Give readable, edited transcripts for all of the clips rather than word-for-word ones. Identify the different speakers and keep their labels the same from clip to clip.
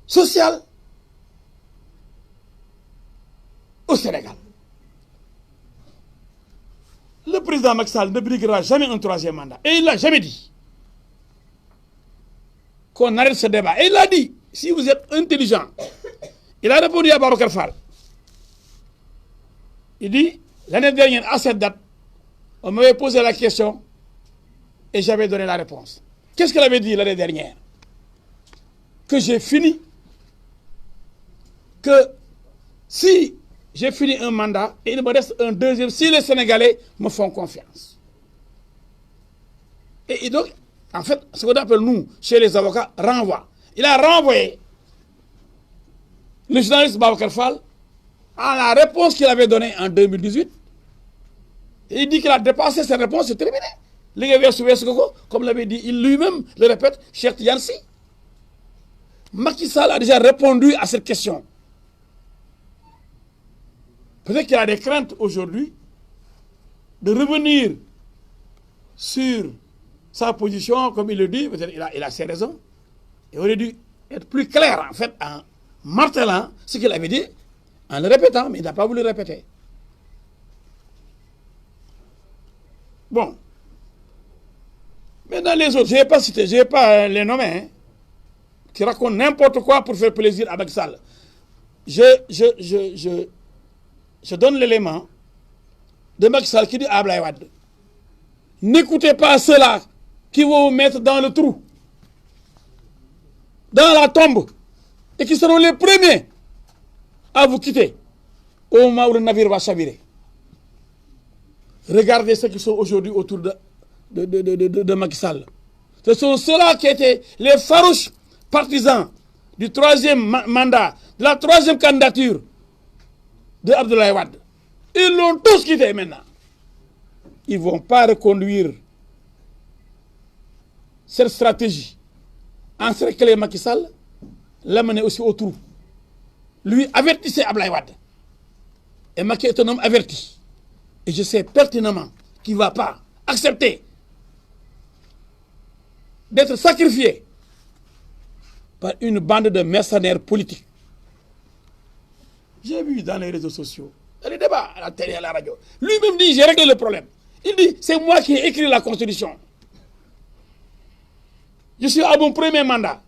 Speaker 1: sociale au Sénégal. Le président Macky Sall ne briguera jamais un troisième mandat. Et il ne l'a jamais dit. Qu'on arrête ce débat. Et il a dit, si vous êtes intelligent, il a répondu à Babacar Fall. Il dit, l'année dernière, à cette date, on m'avait posé la question et j'avais donné la réponse. Qu'est-ce qu'il avait dit l'année dernière? Que j'ai fini, que si j'ai fini un mandat et il me reste un deuxième, si les Sénégalais me font confiance. Et donc, en fait, ce qu'on appelle nous, chez les avocats, renvoi. Il a renvoyé le journaliste Babacar Fall à la réponse qu'il avait donnée en 2018. Et il dit qu'il a dépassé cette réponse, c'est terminé. Comme l'avait dit, il lui-même le répète, Cheikh Yansi. Macky Sall a déjà répondu à cette question. Peut-être qu'il a des craintes aujourd'hui de revenir sur sa position, comme il le dit, peut-être il a ses raisons. Il aurait dû être plus clair, en fait, en martelant ce qu'il avait dit, en le répétant, mais il n'a pas voulu le répéter. Bon. Mais dans les autres, je ne vais pas citer, je ne vais pas les nommer, hein, qui racontent n'importe quoi pour faire plaisir à Macky Sall. Je donne l'élément de Macky Sall qui dit à Abdoulaye Wade, n'écoutez pas ceux-là qui vont vous mettre dans le trou, dans la tombe, et qui seront les premiers à vous quitter au moment où le navire va chavirer. Regardez ceux qui sont aujourd'hui autour de Macky Sall. Ce sont ceux-là qui étaient les farouches partisans du troisième mandat, de la troisième candidature de Abdoulaye Wade. Ils l'ont tous quitté maintenant. Ils ne vont pas reconduire cette stratégie. Encercler Macky Sall, l'amener aussi au trou. Lui avertissait Abdoulaye Wade. Et Macky est un homme averti. Et je sais pertinemment qu'il ne va pas accepter d'être sacrifié par une bande de mercenaires politiques. J'ai vu dans les réseaux sociaux, dans les débats, à la télé, à la radio, lui-même dit, j'ai réglé le problème. Il dit, c'est moi qui ai écrit la Constitution. Je suis à mon premier mandat.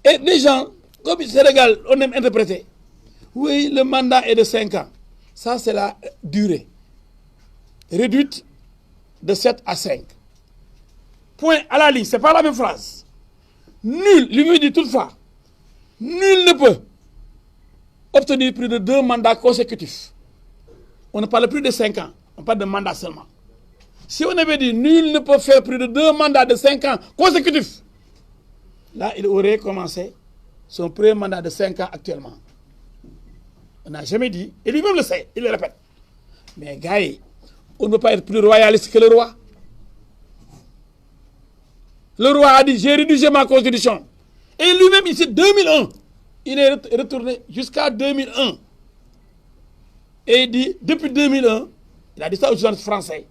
Speaker 1: Et les gens, comme au Sénégal, on aime interpréter. Oui, le mandat est de 5 ans. Ça, c'est la durée. Réduite de 7 à 5. Point à la ligne, ce n'est pas la même phrase. Nul, lui dit toutefois, nul ne peut obtenir plus de 2 mandats consécutifs. On ne parle plus de 5 ans, on parle de mandat seulement. Si on avait dit nul ne peut faire plus de 2 mandats de 5 ans consécutifs, là, il aurait commencé son premier mandat de 5 ans actuellement. On n'a jamais dit, et lui-même le sait, il le répète. Mais gars, on ne peut pas être plus royaliste que le roi. Le roi a dit, j'ai rédigé ma constitution. Et lui-même, ici, 2001, il est retourné jusqu'à 2001. Et il dit, depuis 2001, il a dit ça aux journalistes français,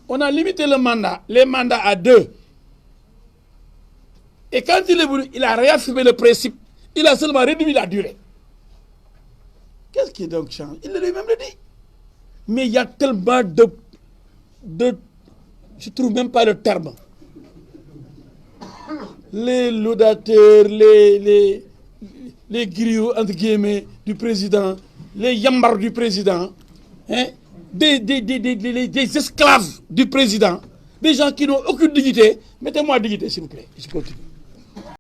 Speaker 1: on a limité le mandat, les mandats à 2. Et quand il est venu, il a réaffirmé le principe, il a seulement réduit la durée. Qu'est-ce qui donc change? Il lui-même le dit. Mais il y a tellement de je ne trouve même pas le terme. Les laudateurs, les griots, entre guillemets, du président, les yambars du président, hein, des esclaves du président, des gens qui n'ont aucune dignité. Mettez-moi dignité, s'il vous plaît. Je continue.